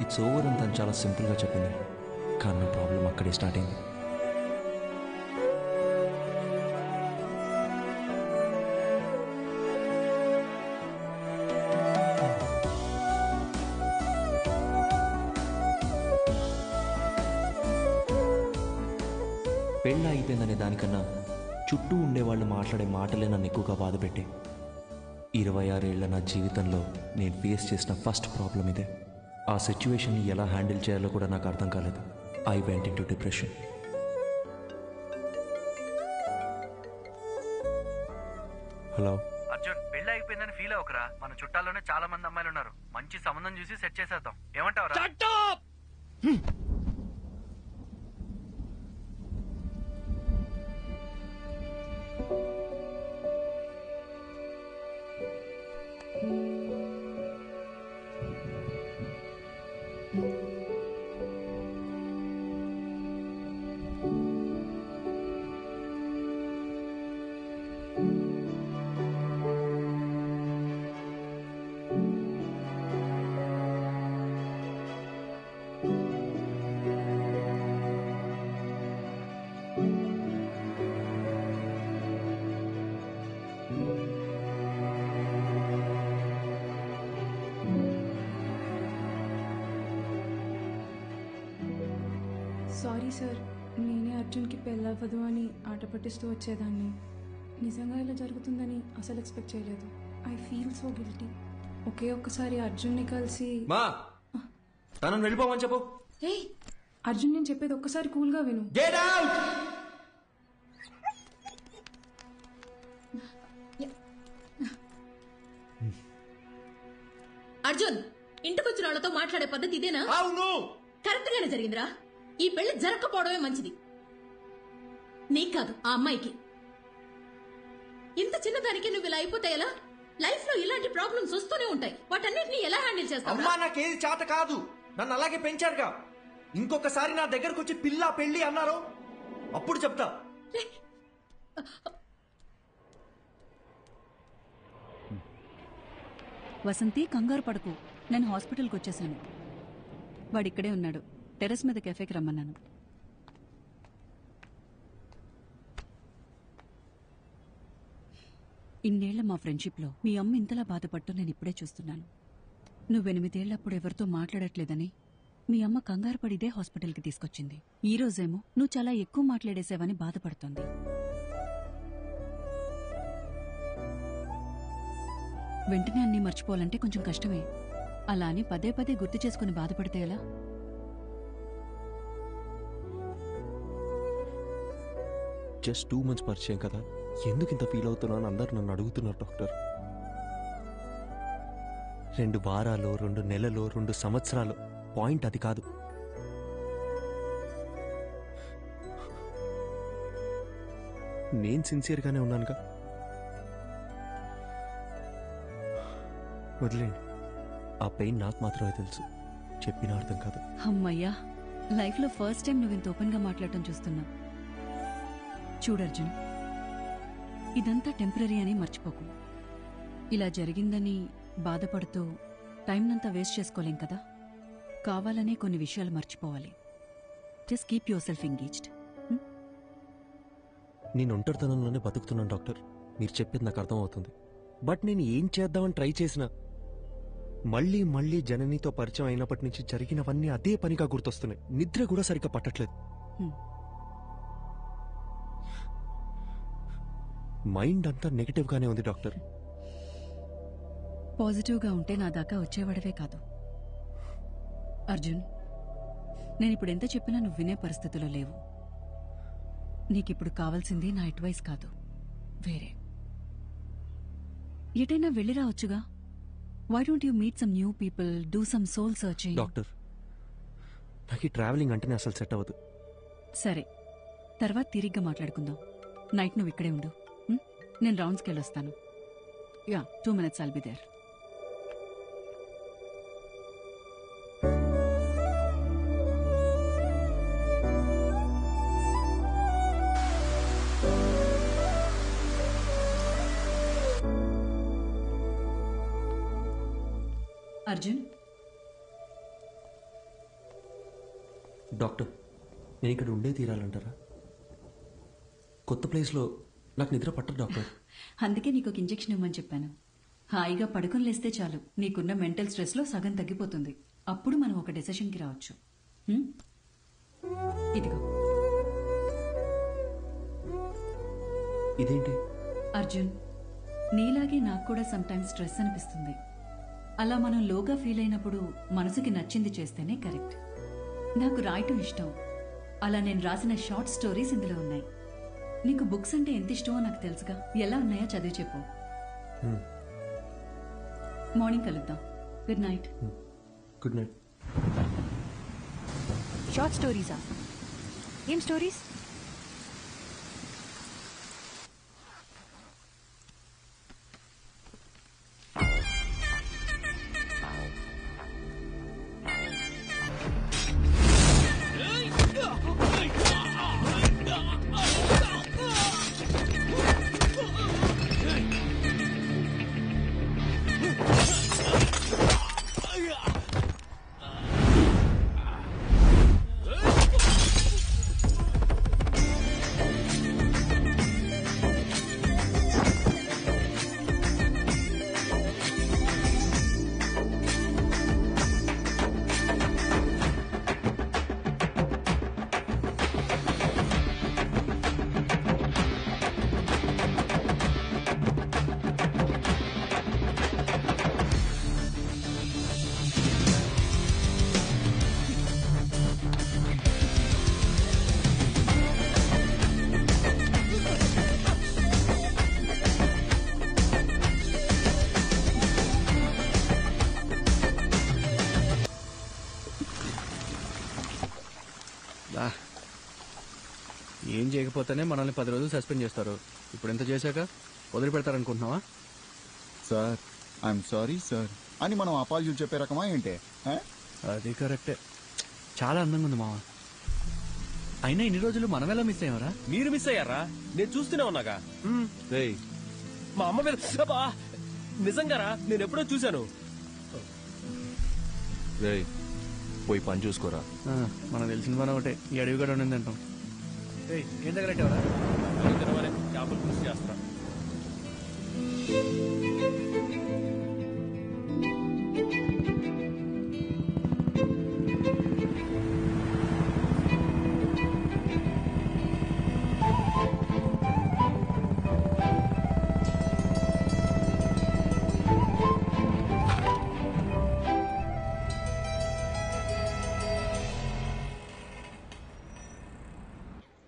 It's over అని తను చాలా సింపుల్గా చెప్పింది, కానీ నా ప్రాబ్లం అక్కడే స్టార్ట్ అయింది. పెళ్ళి అయిపోయిందనే దానికన్నా చుట్టూ ఉండేవాళ్ళు మాట్లాడే మాటలే నన్ను ఎక్కువగా బాధపెట్టే. 26 ఏళ్ల నా జీవితంలో నేను ఫేస్ చేసిన ఫస్ట్ ప్రాబ్లం ఇదే. ఆ సిచ్యువేషన్ని ఎలా హ్యాండిల్ చేయాలో కూడా నాకు అర్థం కాలేదు. I went in to depression. Hello Arjun, పెళ్లి అయిపోయిందని ఫీల్ అవ్వకరా. మన చుట్టాల్లోనే చాలా మంది అమ్మాయిలు ఉన్నారు. మంచి సంబంధం చూసి సెట్ చేసేద్దాం. ఏమంటావురా? సారీ సార్, నేనే అర్జున్కి పెళ్ళవ్వదు అని ఆట పట్టిస్తూ వచ్చేదాన్ని. నిజంగా ఇలా జరుగుతుందని అసలు ఎక్స్పెక్ట్ చేయలేదు. I feel so guilty. ఒకే ఒక్కసారి అర్జున్ని కలిసి మా తనను వెళ్ళిపోమని చెప్పు. అర్జున్, నేను చెప్పేది ఒక్కసారి కూల్గా విను. Get out. అర్జున్, ఇంటికొచ్చిన వాళ్ళతో మాట్లాడే పద్ధతి ఇదేనా? అవును, కరెక్ట్ గానే జరిగిందిరా. ఈ పెళ్లి జరగకపోవడమే మంచిది. నీకు కాదు, ఆ అమ్మాయికి. ఇంత చిన్నదానికి నువ్వు ఇలా అయిపోతే ఎలా? లైఫ్ లో ఇలాంటి ప్రాబ్లమ్స్ వస్తూనే ఉంటాయి. వాటన్నిటిని ఎలా హ్యాండిల్ చేస్తావు? అమ్మా, నాకేది చేత కాదు. నన్ను అలాగే పెంచారుగా. ఇంకొకసారి నా దగ్గరకు వచ్చి పిల్ల పెళ్లి అన్నారు, అప్పుడు చెప్తా. వసంతి, కంగారు పడకు. నేను హాస్పిటల్కి వచ్చేసాను. వాడిక్కడే ఉన్నాడు. టెర్రస్ మీద కెఫేకి రమ్మన్నాను. ఇన్నేళ్ల మా ఫ్రెండ్షిప్లో మీ అమ్మ ఇంతలా బాధపట్టు నేను ఇప్పుడే చూస్తున్నాను. నువ్వు 8 ఏళ్లప్పుడు ఎవరితో మాట్లాడట్లేదని మీ అమ్మ కంగారు పడిదే హాస్పిటల్కి తీసుకొచ్చింది. ఈ రోజేమో నువ్వు చాలా ఎక్కువ మాట్లాడేసావని బాధపడుతోంది. వెంటనే అన్నీ మర్చిపోవాలంటే కొంచెం కష్టమే. అలా అని పదే పదే గుర్తు చేసుకుని బాధపడితే ఎలా? జస్ట్ 2 months పరిచయం కదా, ఎందుకు ఇంత ఫీల్ అవుతున్నా అని అందరు నన్ను అడుగుతున్నారు డాక్టర్. 2 వారాలు, 2 నెలలు, 2 సంవత్సరాలు, పాయింట్ అది కాదు. నేను సిన్సియర్గానే ఉన్నానుగా. వదిలేండి, ఆ పెయిన్ నాకు మాత్రమే తెలుసు, చెప్పిన అర్థం కాదు. అమ్మయ్యా, లైఫ్లో ఫస్ట్ టైం నువ్వు ఇంత ఓపెన్గా మాట్లాడటం చూస్తున్నా. చూడర్జున్, ఇదంతా టెంపరీ అని మర్చిపోకు. ఇలా జరిగిందని బాధపడుతూ టైంనంతా వేస్ట్ చేసుకోలేం కదా. కావాలనే కొన్ని విషయాలు మర్చిపోవాలి. Just keep your self engaged. నేను ఒంటరితనంలోనే బతుకుతున్నాను డాక్టర్, మీరు చెప్పేది నాకు అర్థమవుతుంది. బట్ నేను ఏం చేద్దామని ట్రై చేసినా మళ్ళీ మళ్ళీ జననితో పరిచయం అయినప్పటి నుంచి జరిగినవన్నీ అదే పనిగా గుర్తొస్తున్నాయి. నిద్ర కూడా సరిగ్గా పట్టట్లేదు. మైండ్ అంతా నెగటివ్ గానే ఉంది డాక్టర్. పాజిటివ్గా ఉంటే నా దాకా వచ్చేవాడవే కాదు. అర్జున్, నేనిప్పుడు ఎంత చెప్పినా నువ్వు వినే పరిస్థితిలో లేవు. నీకిప్పుడు కావాల్సింది నా అడ్వైస్ కాదు, వేరే. ఎటైనా వెళ్ళి రావచ్చుగా. Why don't you meet some new people, do some soul searching? Doctor, నాకు ఈ ట్రావెలింగ్ అంటేనే అసలు సెట్ అవ్వదు. సరే, తర్వాత తిరిగ్గా మాట్లాడుకుందాం. నైట్ నువ్వు ఇక్కడే ఉండు. నేను రౌండ్స్కి వెళ్ళొస్తాను. Yeah, 2 minutes I'll be there. Arjun, doctor, నేను ఇక్కడ ఉండే తీరాలంటారా? కొత్త ప్లేస్లో నాకు నిద్ర పట్టదు డాక్టర్. అందుకే నీకు ఒక ఇంజెక్షన్ ఇవ్వమని చెప్పాను. హాయిగా పడుకొని లేస్తే చాలు, నీకున్న మెంటల్ స్ట్రెస్లో సగం తగ్గిపోతుంది. అప్పుడు మనం ఒక డెసిషన్కి రావచ్చు. హ్మ్? ఇదిగో. ఇదేంటి? అర్జున్, నీలాగే నాకు కూడా సమ్టైమ్స్ స్ట్రెస్ అనిపిస్తుంది. అలా మనం లోగా ఫీల్ అయినప్పుడు మనసుకి నచ్చింది చేస్తేనే కరెక్ట్. నాకు రాయటం ఇష్టం. అలా నేను రాసిన షార్ట్ స్టోరీస్ ఇందులో ఉన్నాయి. నీకు బుక్స్ అంటే ఎంత ఇష్టమో నాకు తెలుసుగా. ఎలా ఉన్నాయో చదివి చెప్పు. మార్నింగ్ కలుద్దాం. Good night. Good night. Short స్టోరీసా? ఏం స్టోరీస్? ఏం చేయకపోతేనే మనల్ని 10 రోజులు సస్పెండ్ చేస్తారు. ఇప్పుడు ఎంత చేశాక వదిలిపెడతారనుకుంటున్నావా? సార్, ఐఎమ్ సారీ సార్ అని మనం అపాలజీలు చెప్పే రకమా ఏంటే? అది కరెక్టే. చాలా అందంగా ఉంది మావా. అయినా ఇన్ని రోజులు మనం ఎలా మిస్ అయ్యావరా? మీరు మిస్ అయ్యారా? నేను చూస్తూనే ఉన్నాగా. మా అమ్మ మీద అబ్బా! నిజంగారా, నేను ఎప్పుడో చూశాను. పోయి పని చూసుకోరా. మనకు తెలిసిన పని ఒకటే, ఈ అడవి కూడా ఉండింది అంటాం. ఏం తగలెట్టావరా? తినమనే చేపలు పులుసు చేస్తా.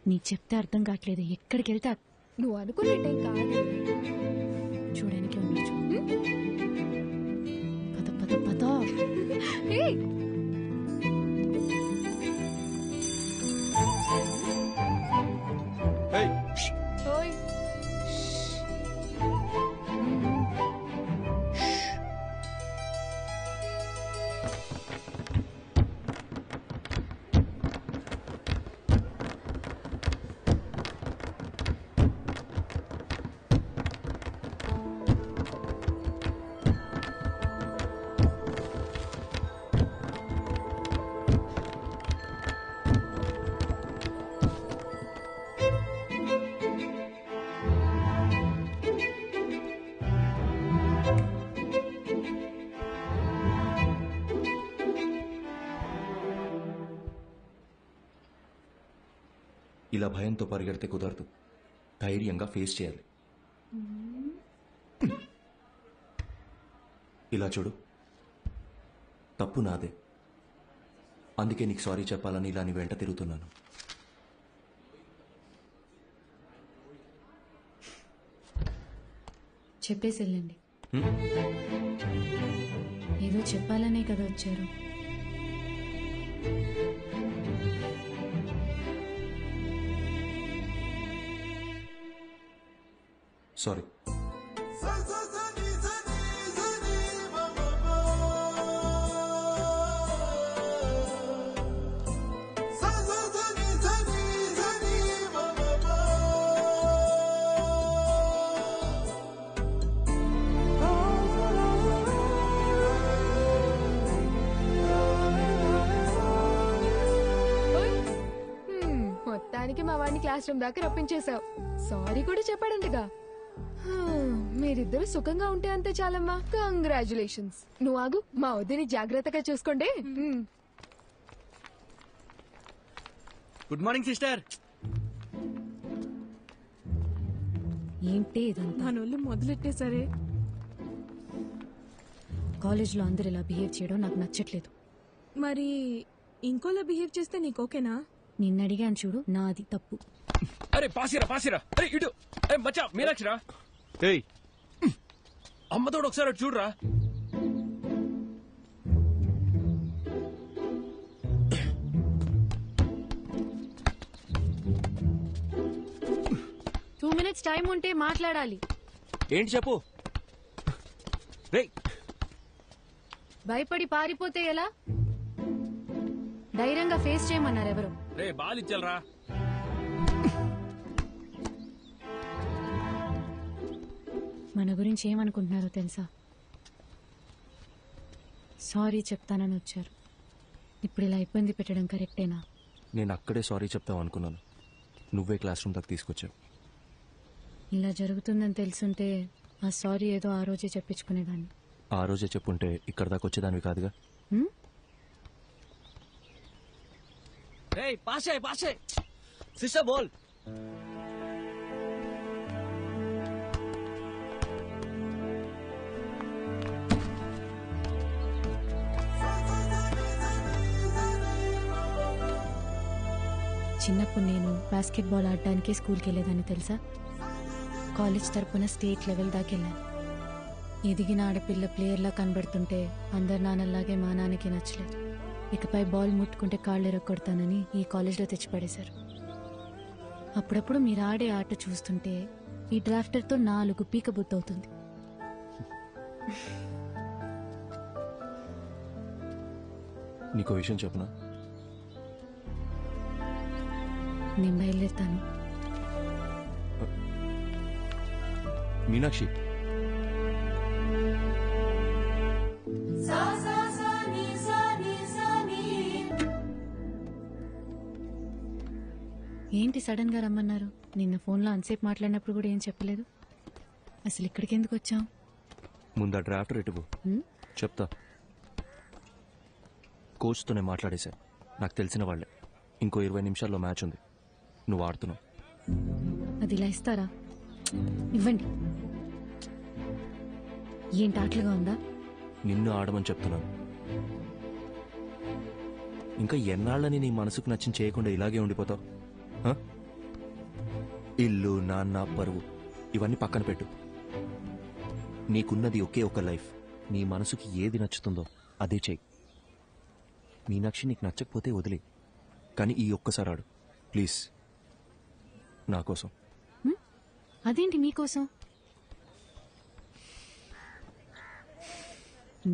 నీకు చెప్తే అర్థం కావట్లేదు. ఎక్కడికి వెళ్తా నువ్వు అనుకున్నట్టేం కాదు. చూడడానికి ఉండొచ్చు. పద పద పద. ఓయ్ ఇలా భయంతో పరిగెడితే కుదరదు. ధైర్యంగా ఫేస్ చేయాలి. ఇలా చూడు, తప్పు నాదే. అందుకే నీకు సారీ చెప్పాలని ఇలా నీ వెంట తిరుగుతున్నాను. చెప్పేసి వెళ్ళండి. ఏదో చెప్పాలనే కదా వచ్చారు. సారీ. ఓయ్ వాడిని క్లాస్ రూమ్ దాకా రప్పించేశావు. సారీ కూడా చెప్పాడంటగా. మీరిద్దరు సుఖంగా ఉంటే అంతే చాలమ్మా. కంగ్రాచులేషన్స్. నువ్వు ఆగు, మా వద్దని జాగ్రత్తగా చూసుకోండి. Good morning sister. ఏంటి ఇదంతా? మనోళ్ళు మొదలెట్టేసరే. కాలేజ్లో అందరు ఇలా బిహేవ్ చేయడం నాకు నచ్చట్లేదు. మరి ఇంకోలా బిహేవ్ చేస్తే నీకు ఓకేనా? నిన్ను అడిగాను చూడు, నాది తప్పు. అరే పాసిరా అరే ఇటు మచ్చా మీనాక్షిరా. ఏయ్ అమ్మతోడు ఒకసారి అటు చూడరా. టూ మినిట్స్ టైం ఉంటే మాట్లాడాలి. ఏంటి చెప్పు. రేయ్ భయపడి పారిపోతే ఎలా? ధైర్యంగా ఫేస్ చేయమన్నారు ఎవరు? రే బాలిచ్చలరా. మన గురించి ఏమనుకుంటున్నారో తెలుసా? సారీ చెప్తానని వచ్చారు. ఇప్పుడు ఇలా ఇబ్బంది పెట్టడం కరెక్టేనా? నేను అక్కడే సారీ చెప్తావు అనుకున్నాను. నువ్వే క్లాస్ రూమ్ దాకా తీసుకొచ్చావు. ఇలా జరుగుతుందని తెలుసుంటే ఆ సారీ ఏదో ఆ రోజే చెప్పించుకునేదాన్ని. ఆ రోజే చెప్పుంటే ఇక్కడ దాకా వచ్చేదానివి కాదుగా. హ్మ్? ఏయ్ పాస్ సిస్టర్ బోల్. చిన్నప్పుడు నేను బాస్కెట్బాల్ ఆడడానికి స్కూల్కి వెళ్ళేదాన్ని తెలుసా? కాలేజ్ తరపున స్టేట్ లెవెల్ దాకా వెళ్ళాను. ఎదిగిన ఆడపిల్ల ప్లేయర్లా కనబడుతుంటే అందరు నాన్నలాగే మా నాన్నకి నచ్చలేదు. ఇకపై బాల్ ముట్టుకుంటే కాళ్ళు ఎరగొడతానని ఈ కాలేజ్లో తెచ్చిపడేశారు. అప్పుడప్పుడు మీరు ఆడే ఆట చూస్తుంటే ఈ డ్రాఫ్టర్తో 4 పీక బుద్ధవుతుంది. నీకో విషయం చెప్పునా? నేను బయలుదేరుతాను. మీనాక్షి ఏంటి సడన్ గా రమ్మన్నారు? నిన్న ఫోన్లో అంతసేపు మాట్లాడినప్పుడు కూడా ఏం చెప్పలేదు. అసలు ఇక్కడికి ఎందుకు వచ్చాం? ముందు ఆ డ్రాఫ్టర్ ఎటువు చెప్తా. కోచ్తోనే మాట్లాడేశా. నాకు తెలిసిన వాళ్ళే. ఇంకో 20 నిమిషాల్లో మ్యాచ్ ఉంది. నువ్వు ఆడుతున్నావు. అది ఇలా ఇస్తారా? ఇవ్వండి. ఏంటి ఆటలుగా ఉందా? నిన్ను ఆడమని చెప్తున్నాను. ఇంకా ఎన్నాళ్ళని నీ మనసుకు నచ్చిన చేయకుండా ఇలాగే ఉండిపోతావు? హ? ఇల్లు, నాన్న, పరువు ఇవన్నీ పక్కన పెట్టు. నీకున్నది ఒకే ఒక లైఫ్. నీ మనసుకి ఏది నచ్చుతుందో అదే చెయ్యి. మీనాక్షి నీకు నచ్చకపోతే వదిలే. కానీ ఈ ఒక్కసారి ఆడు ప్లీజ్, నా కోసం. అదేంటి మీకోసం?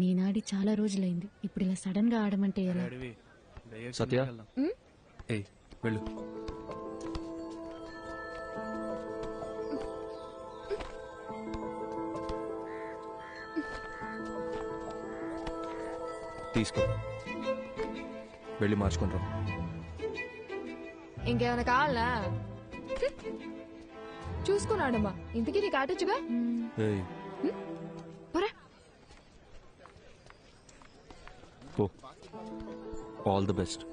నేనాడి చాలా రోజులైంది. ఇప్పుడు ఇలా సడన్ గా ఆడమంటే ఎలా? సత్య ఏయ్ వెళ్ళు. తీసుకో, వెళ్ళి మార్చుకుంటా. ఇంకేమైనా కావాలా? చూసుకున్నాడమ్మా. ఇంతకీ నీకు ఆటొచ్చుగా? ఏయ్ పోరా. పో. All the best.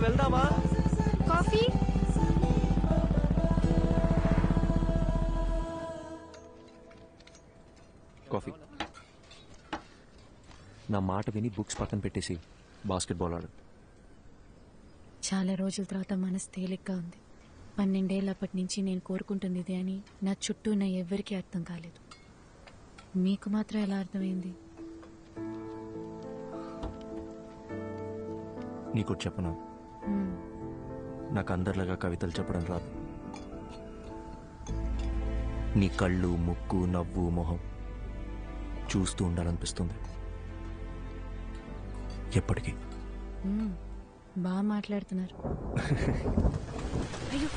వెళ్దామా? Coffee coffee. నా మాట విని బుక్స్ పక్కన పెట్టేసి బాస్కెట్బాల్ ఆడు. చాలా రోజుల తర్వాత మనసు తేలిగ్గా ఉంది. 12 ఏళ్ళప్పటి నుంచి నేను కోరుకుంటుంది ఇదే అని నా చుట్టూ ఉన్న ఎవ్వరికీ అర్థం కాలేదు. మీకు మాత్రం ఎలా అర్థమైంది? నీకు చెప్పనా, నాకు అందరిలాగా కవితలు చెప్పడం రాదు. నీ కళ్ళు, ముక్కు, నవ్వు, మొహం చూస్తూ ఉండాలనిపిస్తుంది ఎప్పటికీ. బాగా మాట్లాడుతున్నారు. అయ్యో,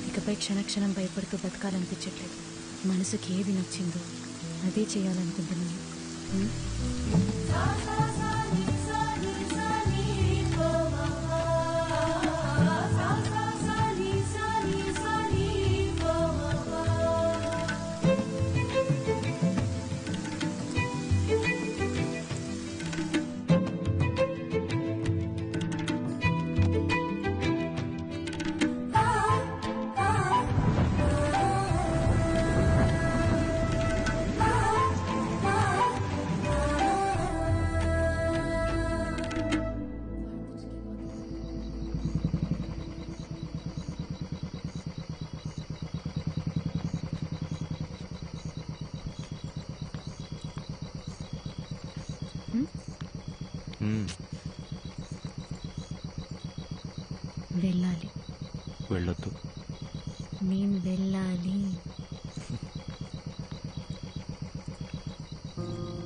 ఇకపై క్షణక్షణం భయపడుతూ బతకాలనిపించట్లేదు. మనసుకి ఏది నచ్చిందో అదే చేయాలనుకుంటున్నాను. వెళ్ళాలి. వెళ్ళొద్దు. నేను వెళ్ళాలి.